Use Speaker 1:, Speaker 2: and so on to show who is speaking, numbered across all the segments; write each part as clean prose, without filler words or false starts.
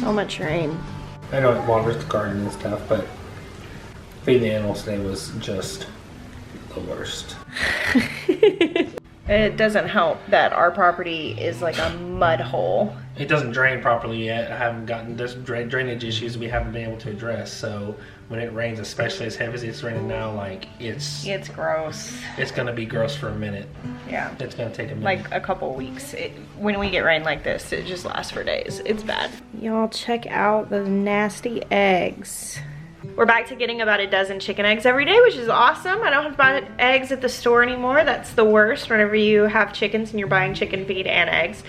Speaker 1: So much rain.
Speaker 2: I know it waters the garden and stuff, but feeding the animals today was just the worst.
Speaker 1: It doesn't help that our property is like a mud hole.
Speaker 2: It doesn't drain properly yet. I haven't gotten, there's drainage issues we haven't been able to address. So when it rains, especially as heavy as it's raining now, like it's
Speaker 1: gross.
Speaker 2: It's gonna be gross for a minute.
Speaker 1: Yeah.
Speaker 2: It's gonna take a minute.
Speaker 1: Like a couple weeks. When we get rain like this, it just lasts for days. It's bad. Y'all check out those nasty eggs. We're back to getting about a dozen chicken eggs every day, which is awesome. I don't have to buy eggs at the store anymore. That's the worst whenever you have chickens and you're buying chicken feed and eggs.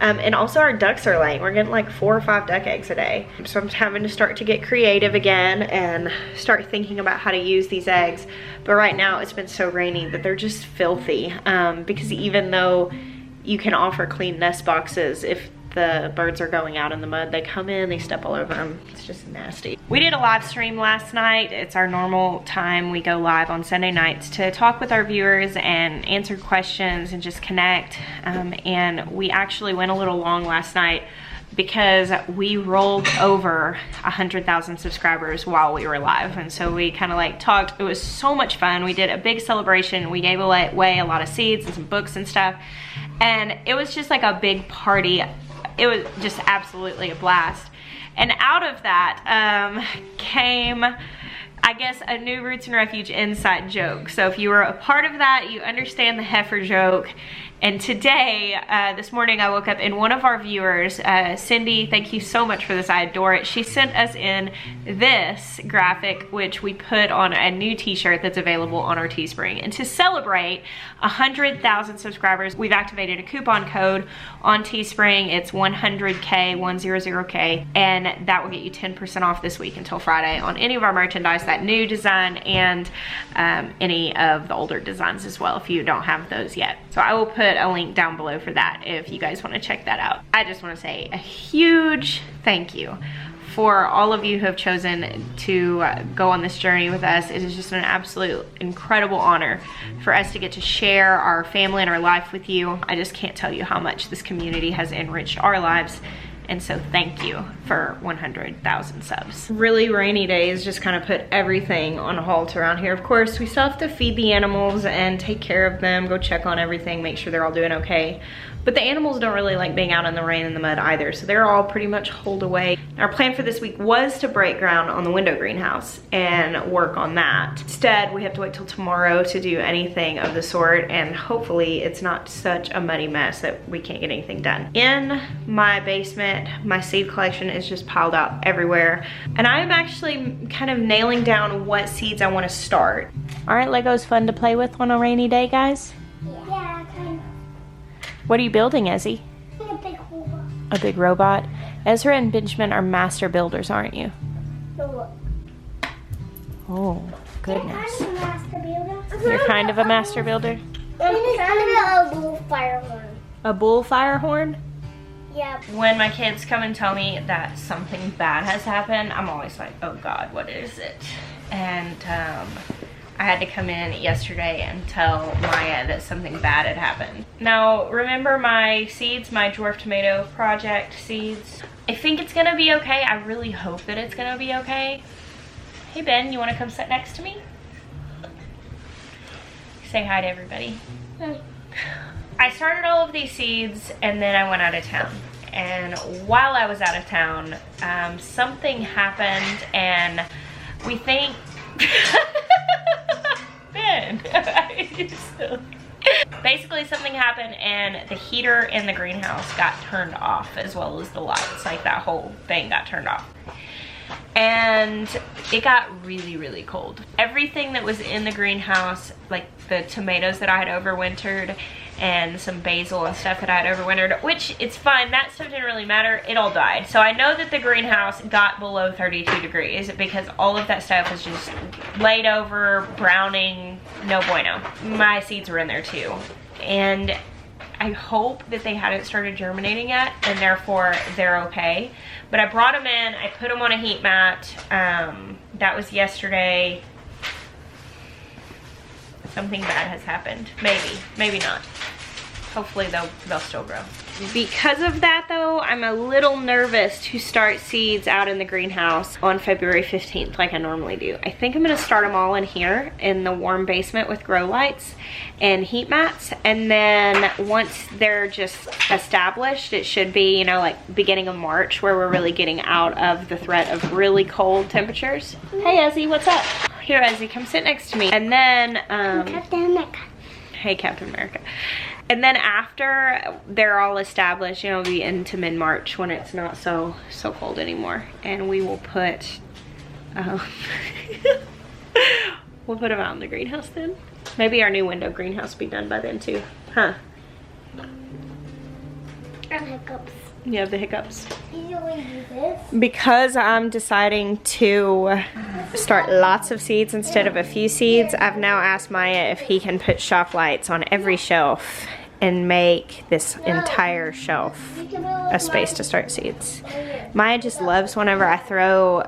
Speaker 1: And also our ducks are laying. We're getting like 4 or 5 duck eggs a day. So I'm having to start to get creative again and start thinking about how to use these eggs. But right now it's been so rainy that they're just filthy. Because even though you can offer clean nest boxes, if the birds are going out in the mud, they come in, they step all over them. It's just nasty. We did a live stream last night. It's our normal time. We go live on Sunday nights to talk with our viewers and answer questions and just connect. And we actually went a little long last night because we rolled over 100,000 subscribers while we were live. And so we kind of like talked. It was so much fun. We did a big celebration. We gave away a lot of seeds and some books and stuff. And it was just like a big party. It was just absolutely a blast. And out of that came, I guess, a new Roots and Refuge inside joke. So if you were a part of that, you understand the heifer joke. And today, this morning, I woke up and one of our viewers, Cindy, thank you so much for this, I adore it. She sent us in this graphic, which we put on a new t-shirt that's available on our Teespring. And to celebrate 100,000 subscribers, we've activated a coupon code on Teespring. It's 100K, 100K, and that will get you 10% off this week until Friday on any of our merchandise, that new design and any of the older designs as well if you don't have those yet. So I will put a link down below for that if you guys want to check that out. I just want to say a huge thank you for all of you who have chosen to go on this journey with us. It is just an absolute incredible honor for us to get to share our family and our life with you. I just can't tell you how much this community has enriched our lives. And so thank you for 100,000 subs. Really rainy days just kind of put everything on a halt around here. Of course, we still have to feed the animals and take care of them, go check on everything, make sure they're all doing okay. But the animals don't really like being out in the rain and the mud either, so they're all pretty much holed away. Our plan for this week was to break ground on the window greenhouse and work on that. Instead, we have to wait till tomorrow to do anything of the sort, and hopefully it's not such a muddy mess that we can't get anything done. In my basement, my seed collection is just piled out everywhere, and I'm actually kind of nailing down what seeds I want to start. Aren't Legos fun to play with on a rainy day, guys?
Speaker 3: Yeah, kind of.
Speaker 1: What are you building, Ezzy?
Speaker 3: A big robot.
Speaker 1: A big robot? Ezra and Benjamin are master builders, aren't you?
Speaker 3: So,
Speaker 1: Oh, goodness.
Speaker 3: I'm a master builder.
Speaker 1: You're kind of a master builder?
Speaker 3: I'm kind of a bull fire horn.
Speaker 1: A bull fire horn?
Speaker 3: Yeah.
Speaker 1: When my kids come and tell me that something bad has happened, I'm always like, oh God, what is it? And I had to come in yesterday and tell Maya that something bad had happened. Now, remember my seeds, my dwarf tomato project seeds? I think it's gonna be okay. I really hope that it's gonna be okay. Hey Ben, you wanna come sit next to me? Say hi to everybody.
Speaker 3: Hi.
Speaker 1: I started all of these seeds and then I went out of town. And while I was out of town, something happened and we think... Ben, you're silly. Basically something happened and the heater in the greenhouse got turned off as well as the lights. Like that whole thing got turned off. And it got really, really cold. Everything that was in the greenhouse, like the tomatoes that I had overwintered and some basil and stuff that I had overwintered, which it's fine, that stuff didn't really matter, it all died. So I know that the greenhouse got below 32 degrees because all of that stuff was just laid over, browning, no bueno. My seeds were in there too. And I hope that they hadn't started germinating yet and therefore they're okay. But I brought them in, I put them on a heat mat. That was yesterday. Something bad has happened. Maybe, maybe not. Hopefully they'll still grow. Because of that though, I'm a little nervous to start seeds out in the greenhouse on February 15th like I normally do. I think I'm gonna start them all in here in the warm basement with grow lights and heat mats. And then once they're just established, it should be, you know, like beginning of March where we're really getting out of the threat of really cold temperatures. Hey Ezzy, what's up? Here Ezzy, come sit next to me. And then,
Speaker 3: Captain America.
Speaker 1: Hey Captain America. And then after they're all established, you know, it'll be into mid-March when it's not so cold anymore. And we will put, we'll put them out in the greenhouse then. Maybe our new window greenhouse will be done by then too, huh?
Speaker 3: And hiccups.
Speaker 1: You have the hiccups.
Speaker 3: Easy way to do this.
Speaker 1: Because I'm deciding to start lots of seeds instead of a few seeds, I've now asked Maya if he can put shelf lights on every shelf and make this entire shelf a space to start seeds. Maya just loves whenever I throw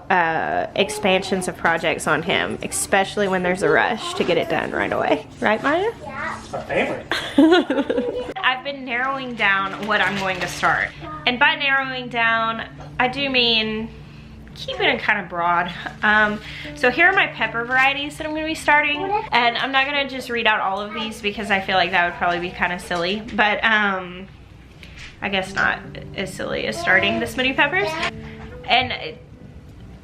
Speaker 1: expansions of projects on him, especially when there's a rush to get it done right away. Right, Maya?
Speaker 3: Yeah.
Speaker 2: It's my favorite.
Speaker 1: I've been narrowing down what I'm going to start. And by narrowing down, I do mean keeping it kind of broad. So here are my pepper varieties that I'm going to be starting. And I'm not going to just read out all of these because I feel like that would probably be kind of silly. But I guess not as silly as starting this many peppers. And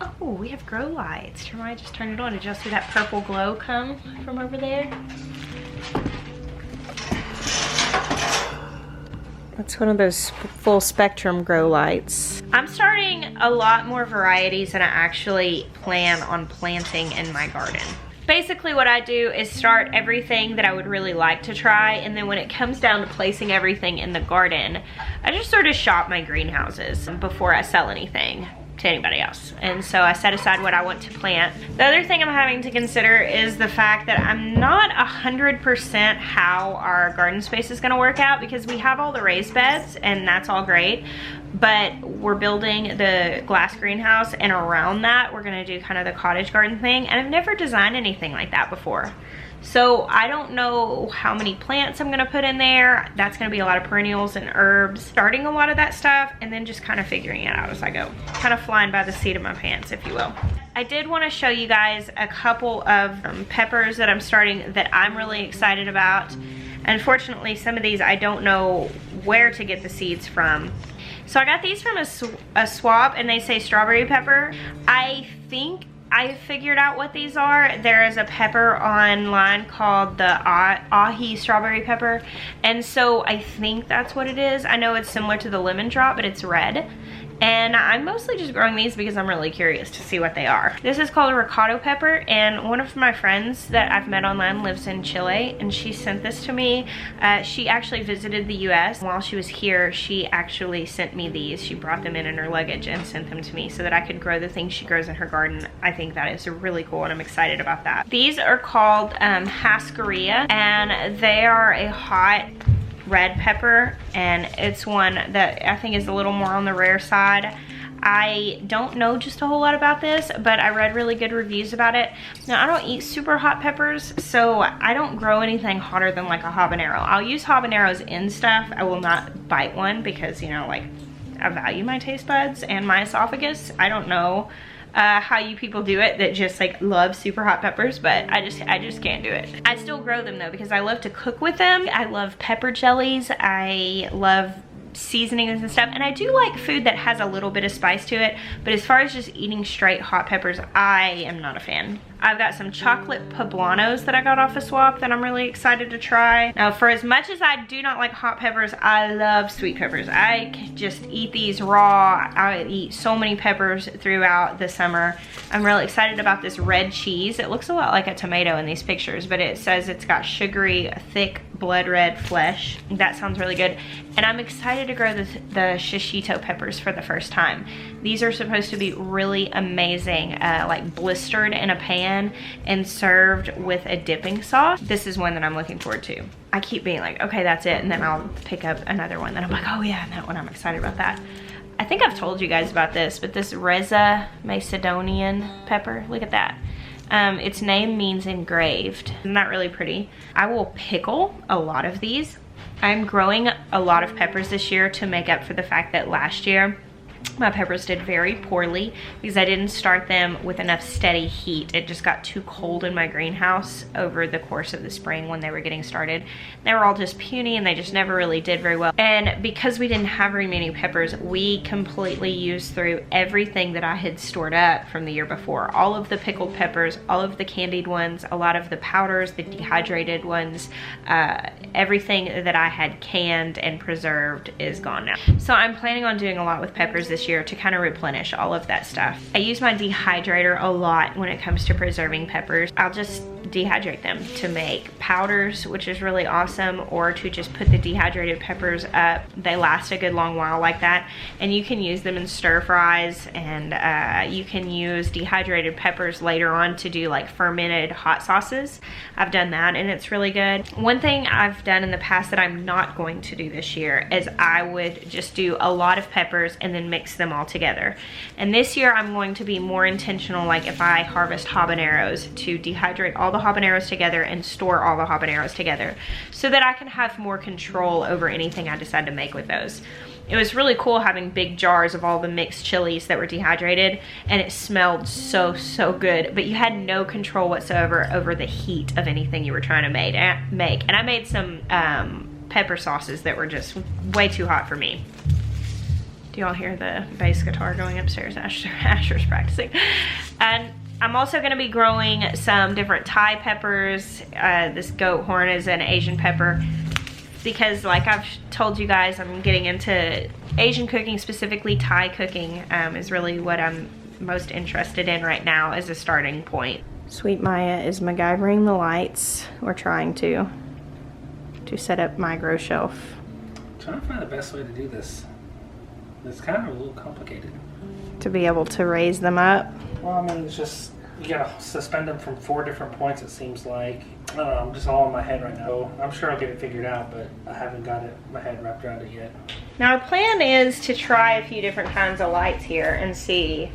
Speaker 1: oh, we have grow lights. Jeremiah just turned it on. Did y'all see that purple glow come from over there? That's one of those full spectrum grow lights. I'm starting a lot more varieties than I actually plan on planting in my garden. Basically what I do is start everything that I would really like to try, and then when it comes down to placing everything in the garden, I just sort of shop my greenhouses before I sell anything to anybody else. And so I set aside what I want to plant. The other thing I'm having to consider is the fact that I'm not 100% how our garden space is gonna work out, because we have all the raised beds and that's all great, but we're building the glass greenhouse, and around that we're gonna do kind of the cottage garden thing, and I've never designed anything like that before. So I don't know how many plants I'm gonna put in there. That's gonna be a lot of perennials and herbs, starting a lot of that stuff and then just kind of figuring it out as I go. Kind of flying by the seat of my pants, if you will. I did want to show you guys a couple of peppers that I'm starting that I'm really excited about. Unfortunately, some of these I don't know where to get the seeds from. So I got these from a swap, and they say strawberry pepper. I think I figured out what these are. There is a pepper online called the ahi strawberry pepper, and so I think that's what it is. I know it's similar to the lemon drop, but it's red. And I'm mostly just growing these because I'm really curious to see what they are. This is called a ricotta pepper, and one of my friends that I've met online lives in Chile, and she sent this to me. She actually visited the US. While she was here, she actually sent me these. She brought them in her luggage and sent them to me so that I could grow the things she grows in her garden. I think that is really cool, and I'm excited about that. These are called Hascaria, and they are a hot red pepper, and it's one that I think is a little more on the rare side. I don't know just a whole lot about this, but I read really good reviews about it. Now, I don't eat super hot peppers, so I don't grow anything hotter than like a habanero. I'll use habaneros in stuff. I will not bite one because, you know, like, I value my taste buds and my esophagus. I don't know how you people do it that just like love super hot peppers, but I just can't do it. I still grow them though because I love to cook with them. I love pepper jellies. I love seasonings and stuff, and I do like food that has a little bit of spice to it, but as far as just eating straight hot peppers, I am not a fan. I've got some chocolate poblanos that I got off a swap that I'm really excited to try. Now, for as much as I do not like hot peppers, I love sweet peppers. I can just eat these raw. I eat so many peppers throughout the summer. I'm really excited about this red cheese. It looks a lot like a tomato in these pictures, but it says it's got sugary, thick, blood red flesh. That sounds really good. And I'm excited to grow the shishito peppers for the first time. These are supposed to be really amazing, like blistered in a pan and served with a dipping sauce. This is one that I'm looking forward to. I keep being like, okay, that's it, and then I'll pick up another one that I'm like, oh yeah, and that one, I'm excited about that. I think I've told you guys about this, but this Reza Macedonian pepper, look at that. Its name means engraved. Isn't that really pretty? I will pickle a lot of these. I'm growing a lot of peppers this year to make up for the fact that last year my peppers did very poorly because I didn't start them with enough steady heat. It just got too cold in my greenhouse over the course of the spring when they were getting started. They were all just puny and they just never really did very well. And because we didn't have very many peppers, we completely used through everything that I had stored up from the year before. All of the pickled peppers, all of the candied ones, a lot of the powders, the dehydrated ones, everything that I had canned and preserved is gone now. So I'm planning on doing a lot with peppers this year to kind of replenish all of that stuff. I use my dehydrator a lot when it comes to preserving peppers. I'll just dehydrate them to make powders, which is really awesome, or to just put the dehydrated peppers up. They last a good long while like that, and you can use them in stir fries, and you can use dehydrated peppers later on to do like fermented hot sauces. I've done that and it's really good. One thing I've done in the past that I'm not going to do this year is I would just do a lot of peppers and then mix them all together. And this year I'm going to be more intentional, like if I harvest habaneros, to dehydrate all the habaneros together and store all the habaneros together so that I can have more control over anything I decide to make with those. It was really cool having big jars of all the mixed chilies that were dehydrated, and it smelled so good, but you had no control whatsoever over the heat of anything you were trying to make. And I made some pepper sauces that were just way too hot for me. Do y'all hear the bass guitar going upstairs? Asher's practicing. And I'm also gonna be growing some different Thai peppers. This goat horn is an Asian pepper, because like I've told you guys, I'm getting into Asian cooking, specifically Thai cooking is really what I'm most interested in right now as a starting point. Sweet Maya is MacGyvering the lights. We're trying to set up my grow shelf.
Speaker 2: I'm trying to find the best way to do this. It's kind of a little complicated.
Speaker 1: To be able to raise them up.
Speaker 2: Well, I mean, it's just, you gotta suspend them from 4 different points, it seems like. I don't know, I'm just all in my head right now. I'm sure I'll get it figured out, but I haven't got my head wrapped around it yet. Now, our plan is to try a few different kinds of lights here and see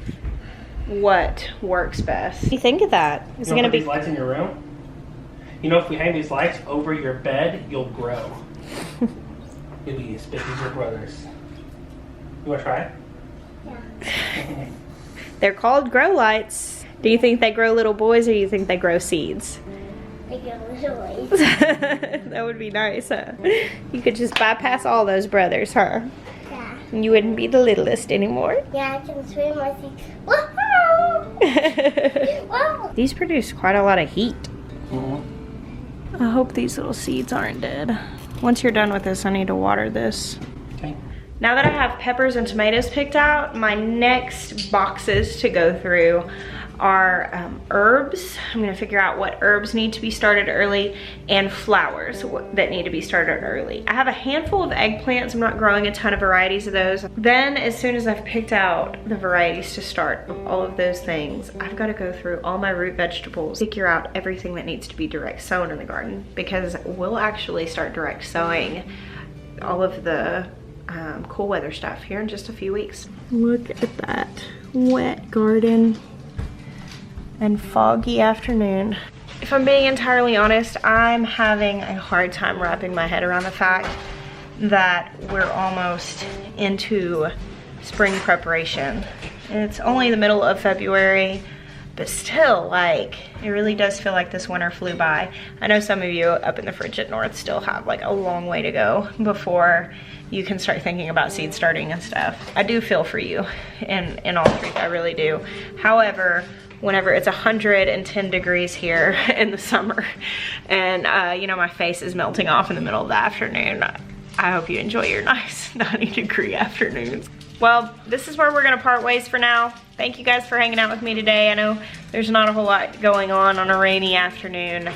Speaker 2: what works best. What do you think of that? Is it gonna be these lights in your room? You know, if we hang these lights over your bed, you'll grow. You'll be as big as your brothers. You wanna try it?
Speaker 3: Yeah.
Speaker 1: They're called grow lights. Do you think they grow little boys, or do you think they grow seeds?
Speaker 3: They grow little boys.
Speaker 1: That would be nice, huh? You could just bypass all those brothers, huh?
Speaker 3: Yeah.
Speaker 1: And you wouldn't be the littlest anymore.
Speaker 3: Yeah, I can swim my seeds. Whoa!
Speaker 1: These produce quite a lot of heat.
Speaker 2: Mm-hmm.
Speaker 1: I hope these little seeds aren't dead. Once you're done with this, I need to water this.
Speaker 2: Okay.
Speaker 1: Now that I have peppers and tomatoes picked out, my next boxes to go through are herbs. I'm gonna figure out what herbs need to be started early, and flowers that need to be started early. I have a handful of eggplants. I'm not growing a ton of varieties of those. Then as soon as I've picked out the varieties to start of all of those things, I've got to go through all my root vegetables, figure out everything that needs to be direct sown in the garden, because we'll actually start direct sowing all of the cool weather stuff here in just a few weeks. Look at that wet garden and foggy afternoon. If I'm being entirely honest, I'm having a hard time wrapping my head around the fact that we're almost into spring preparation. It's only the middle of February, but still, like, it really does feel like this winter flew by. I know some of you up in the frigid north still have like a long way to go before you can start thinking about seed starting and stuff. I do feel for you in all truth, I really do. However, whenever it's 110 degrees here in the summer and you know, my face is melting off in the middle of the afternoon, I hope you enjoy your nice 90-degree afternoons. Well, this is where we're gonna part ways for now. Thank you guys for hanging out with me today. I know there's not a whole lot going on a rainy afternoon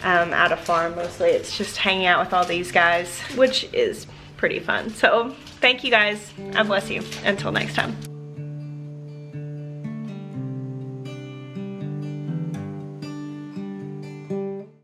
Speaker 1: at a farm. Mostly it's just hanging out with all these guys, which is pretty fun. So thank you guys. I bless you. Until next time.